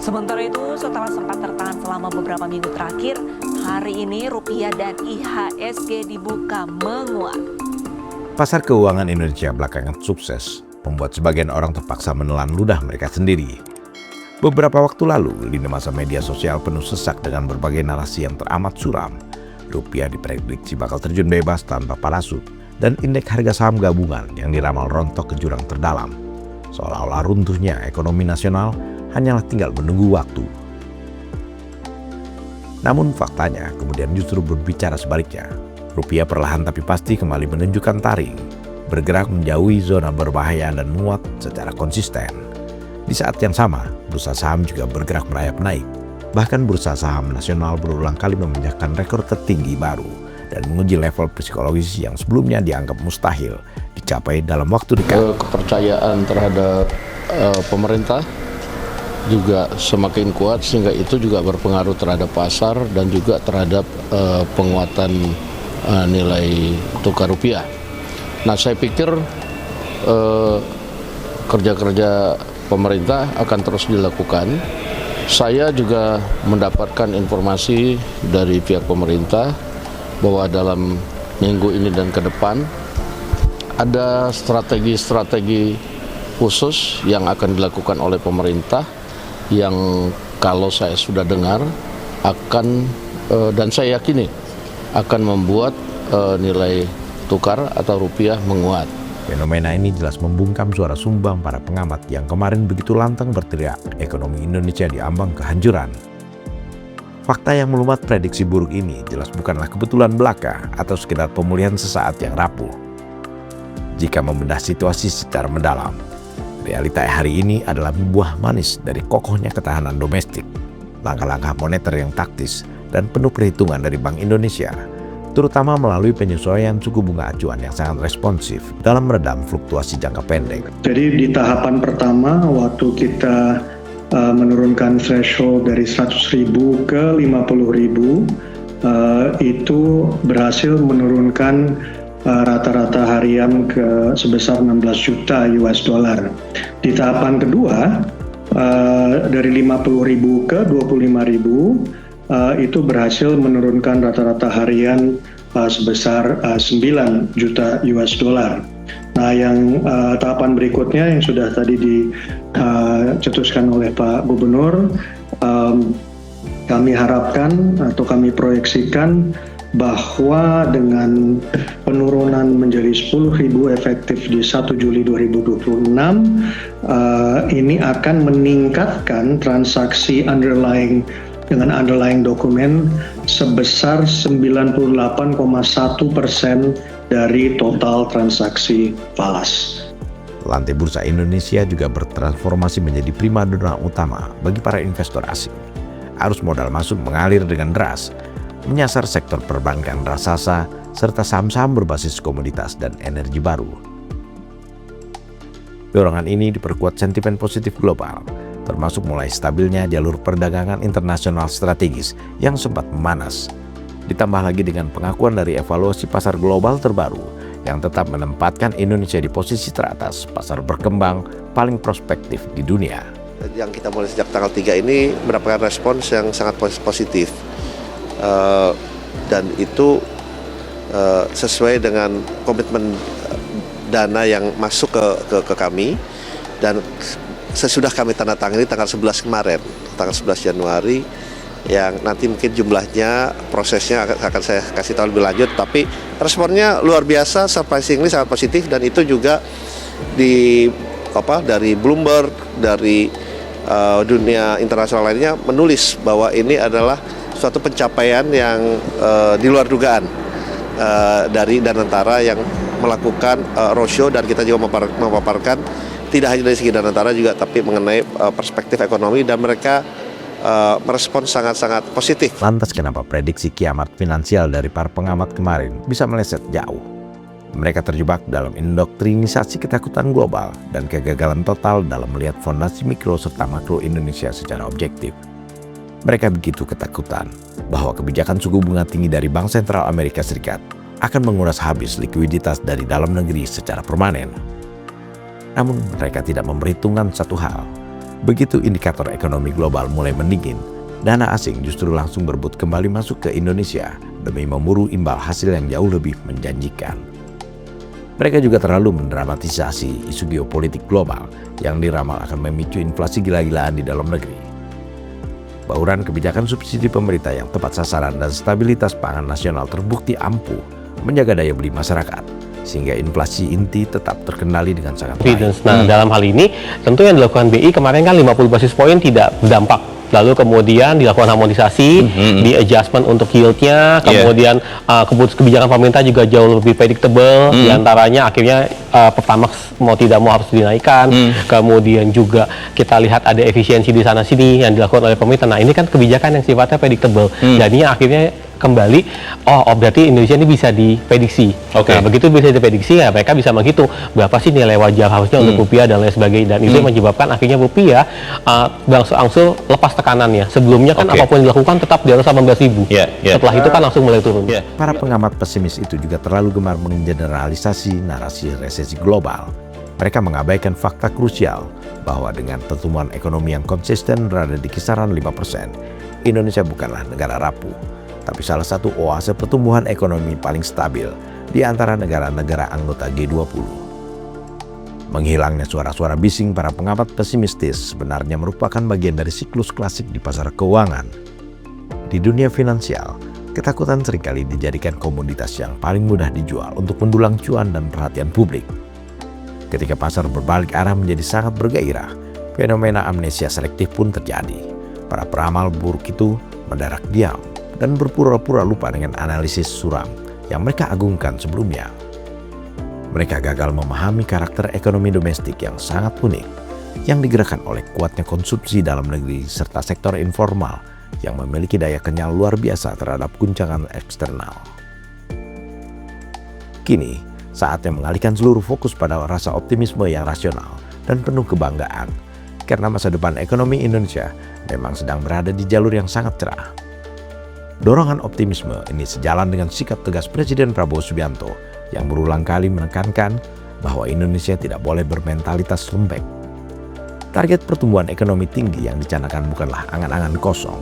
Sementara itu, setelah sempat tertahan selama beberapa minggu terakhir, hari ini rupiah dan IHSG dibuka menguat. Pasar keuangan Indonesia belakangan sukses, membuat sebagian orang terpaksa menelan ludah mereka sendiri. Beberapa waktu lalu, lini masa media sosial penuh sesak dengan berbagai narasi yang teramat suram. Rupiah diprediksi bakal terjun bebas tanpa parasut, dan indeks harga saham gabungan yang diramal rontok ke jurang terdalam. Seolah-olah runtuhnya ekonomi nasional hanyalah tinggal menunggu waktu. Namun faktanya kemudian justru berbicara sebaliknya. Rupiah perlahan tapi pasti kembali menunjukkan taring, bergerak menjauhi zona berbahaya dan menguat secara konsisten. Di saat yang sama, bursa saham juga bergerak merayap naik. Bahkan bursa saham nasional berulang kali memecahkan rekor tertinggi baru dan menguji level psikologis yang sebelumnya dianggap mustahil dicapai dalam waktu dekat. Kepercayaan terhadap pemerintah juga semakin kuat, sehingga itu juga berpengaruh terhadap pasar dan juga terhadap penguatan nilai tukar rupiah. Nah, saya pikir kerja-kerja pemerintah akan terus dilakukan. Saya juga mendapatkan informasi dari pihak pemerintah bahwa dalam minggu ini dan ke depan ada strategi-strategi khusus yang akan dilakukan oleh pemerintah yang kalau saya sudah dengar akan dan saya yakini akan membuat nilai tukar atau rupiah menguat. Fenomena ini jelas membungkam suara sumbang para pengamat yang kemarin begitu lantang berteriak ekonomi Indonesia diambang kehancuran. Fakta yang melumat prediksi buruk ini jelas bukanlah kebetulan belaka atau sekedar pemulihan sesaat yang rapuh. Jika membedah situasi secara mendalam, realita hari ini adalah buah manis dari kokohnya ketahanan domestik, langkah-langkah moneter yang taktis, dan penuh perhitungan dari Bank Indonesia, terutama melalui penyesuaian suku bunga acuan yang sangat responsif dalam meredam fluktuasi jangka pendek. Jadi di tahapan pertama, waktu kita menurunkan threshold dari 100.000 ke 50.000, itu berhasil menurunkan rata-rata harian ke sebesar 16 juta US dollar. Di tahapan kedua, dari 50.000 ke 25.000, itu berhasil menurunkan rata-rata harian sebesar 9 juta US dollar. Nah, yang tahapan berikutnya yang sudah tadi dicetuskan oleh Pak Gubernur, kami harapkan atau kami proyeksikan bahwa dengan penurunan menjadi 10.000 efektif di 1 Juli 2026, ini akan meningkatkan transaksi dengan underlying dokumen sebesar 98,1% dari total transaksi falas. Lantai bursa Indonesia juga bertransformasi menjadi primadona utama bagi para investor asing. Arus modal masuk mengalir dengan deras, menyasar sektor perbankan raksasa serta saham-saham berbasis komoditas dan energi baru. Dorongan ini diperkuat sentimen positif global, termasuk mulai stabilnya jalur perdagangan internasional strategis yang sempat memanas. Ditambah lagi dengan pengakuan dari evaluasi pasar global terbaru yang tetap menempatkan Indonesia di posisi teratas pasar berkembang paling prospektif di dunia. Yang kita mulai sejak tanggal 3 ini mendapatkan respons yang sangat positif. Dan itu sesuai dengan komitmen dana yang masuk ke kami, dan sesudah kami tanda tangani tanggal 11 kemarin, tanggal 11 Januari, yang nanti mungkin jumlahnya, prosesnya akan saya kasih tahu lebih lanjut, tapi responnya luar biasa, surprisingly sangat positif, dan itu juga dari Bloomberg, dari dunia internasional lainnya menulis bahwa ini adalah suatu pencapaian yang di luar dugaan dari Danantara yang melakukan roadshow, dan kita juga memaparkan tidak hanya dari segi Danantara juga, tapi mengenai perspektif ekonomi, dan mereka merespon sangat-sangat positif. Lantas kenapa prediksi kiamat finansial dari para pengamat kemarin bisa meleset jauh? Mereka terjebak dalam indoktrinisasi ketakutan global dan kegagalan total dalam melihat fondasi mikro serta makro Indonesia secara objektif. Mereka begitu ketakutan bahwa kebijakan suku bunga tinggi dari Bank Sentral Amerika Serikat akan menguras habis likuiditas dari dalam negeri secara permanen. Namun mereka tidak memperhitungkan satu hal, Begitu indikator ekonomi global mulai mendingin, dana asing justru langsung berebut kembali masuk ke Indonesia demi memburu imbal hasil yang jauh lebih menjanjikan. Mereka juga terlalu mendramatisasi isu geopolitik global yang diramal akan memicu inflasi gila-gilaan di dalam negeri. Bauran kebijakan subsidi pemerintah yang tepat sasaran dan stabilitas pangan nasional terbukti ampuh menjaga daya beli masyarakat, sehingga inflasi inti tetap terkendali dengan sangat baik. Nah, dalam hal ini tentu yang dilakukan BI kemarin kan 50 basis poin tidak berdampak. Lalu kemudian dilakukan harmonisasi, di adjustment untuk yield-nya, kemudian kebijakan pemerintah juga jauh lebih predictable, diantaranya akhirnya Pertamax mau tidak mau harus dinaikkan, kemudian juga kita lihat ada efisiensi di sana-sini yang dilakukan oleh pemerintah. Nah ini kan kebijakan yang sifatnya predictable, jadinya akhirnya kembali, berarti Indonesia ini bisa diprediksi. Nah, begitu bisa diprediksi, ya mereka bisa menghitung berapa sih nilai wajar harusnya untuk rupiah dan lain sebagainya. Dan itu menyebabkan akhirnya rupiah berangsur-angsur lepas tekanannya. Sebelumnya kan apapun yang dilakukan tetap di atas 18.000. Setelah itu kan langsung mulai turun. Para pengamat pesimis itu juga terlalu gemar menggeneralisasi narasi resesi global. Mereka mengabaikan fakta krusial bahwa dengan pertumbuhan ekonomi yang konsisten berada di kisaran 5%, Indonesia bukanlah negara rapuh, tapi salah satu oase pertumbuhan ekonomi paling stabil di antara negara-negara anggota G20. Menghilangnya suara-suara bising para pengamat pesimistis sebenarnya merupakan bagian dari siklus klasik di pasar keuangan. Di dunia finansial, ketakutan seringkali dijadikan komoditas yang paling mudah dijual untuk mendulang cuan dan perhatian publik. Ketika pasar berbalik arah menjadi sangat bergairah, fenomena amnesia selektif pun terjadi. Para peramal buruk itu mendadak diam dan berpura-pura lupa dengan analisis suram yang mereka agungkan sebelumnya. Mereka gagal memahami karakter ekonomi domestik yang sangat unik, yang digerakkan oleh kuatnya konsumsi dalam negeri serta sektor informal yang memiliki daya kenyal luar biasa terhadap guncangan eksternal. Kini, saatnya mengalihkan seluruh fokus pada rasa optimisme yang rasional dan penuh kebanggaan, karena masa depan ekonomi Indonesia memang sedang berada di jalur yang sangat cerah. Dorongan optimisme ini sejalan dengan sikap tegas Presiden Prabowo Subianto yang berulang kali menekankan bahwa Indonesia tidak boleh bermentalitas lembek. Target pertumbuhan ekonomi tinggi yang dicanangkan bukanlah angan-angan kosong,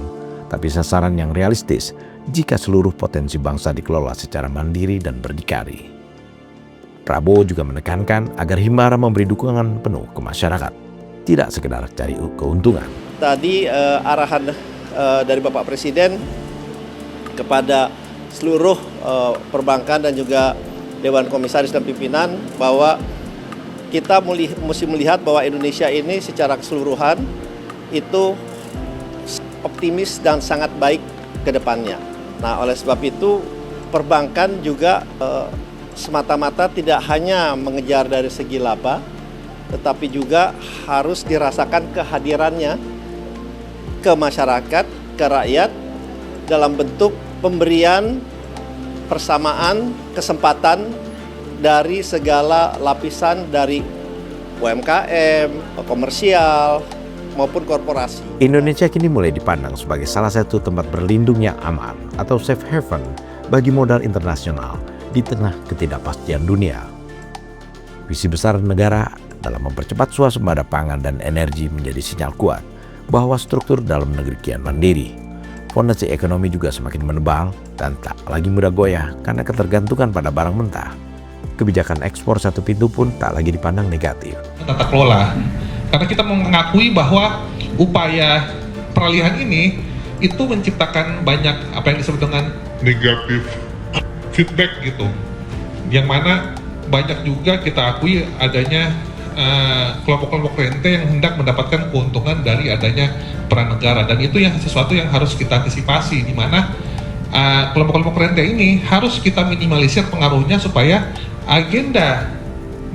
tapi sasaran yang realistis jika seluruh potensi bangsa dikelola secara mandiri dan berdikari. Prabowo juga menekankan agar Himbara memberi dukungan penuh ke masyarakat, tidak sekedar cari keuntungan. Tadi arahan dari Bapak Presiden kepada seluruh perbankan dan juga Dewan Komisaris dan pimpinan bahwa kita mesti melihat bahwa Indonesia ini secara keseluruhan itu optimis dan sangat baik ke depannya. Nah, oleh sebab itu perbankan juga semata-mata tidak hanya mengejar dari segi laba, tetapi juga harus dirasakan kehadirannya ke masyarakat, ke rakyat dalam bentuk pemberian persamaan kesempatan dari segala lapisan dari UMKM, komersial, maupun korporasi. Indonesia kini mulai dipandang sebagai salah satu tempat berlindung yang aman atau safe haven bagi modal internasional di tengah ketidakpastian dunia. Visi besar negara dalam mempercepat swasembada pangan dan energi menjadi sinyal kuat bahwa struktur dalam negeri kian mandiri. Fondasi ekonomi juga semakin menebal dan tak lagi mudah goyah karena ketergantungan pada barang mentah. Kebijakan ekspor satu pintu pun tak lagi dipandang negatif. Tata kelola, karena kita mengakui bahwa upaya peralihan ini itu menciptakan banyak apa yang disebut dengan negatif feedback gitu, yang mana banyak juga kita akui adanya kelompok-kelompok rente yang hendak mendapatkan keuntungan dari adanya peran negara, dan itu yang sesuatu yang harus kita antisipasi, di mana kelompok-kelompok rente ini harus kita minimalisir pengaruhnya supaya agenda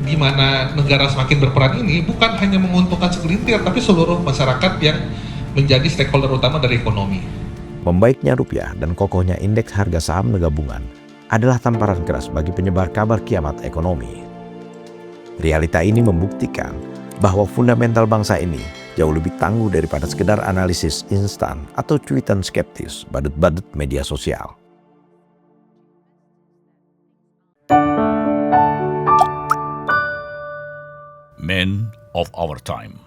di mana negara semakin berperan ini bukan hanya menguntungkan segelintir, tapi seluruh masyarakat yang menjadi stakeholder utama dari ekonomi. Membaiknya rupiah dan kokohnya indeks harga saham gabungan adalah tamparan keras bagi penyebar kabar kiamat ekonomi. Realita ini membuktikan bahwa fundamental bangsa ini jauh lebih tangguh daripada sekedar analisis instan atau cuitan skeptis badut-badut media sosial. Men of our time.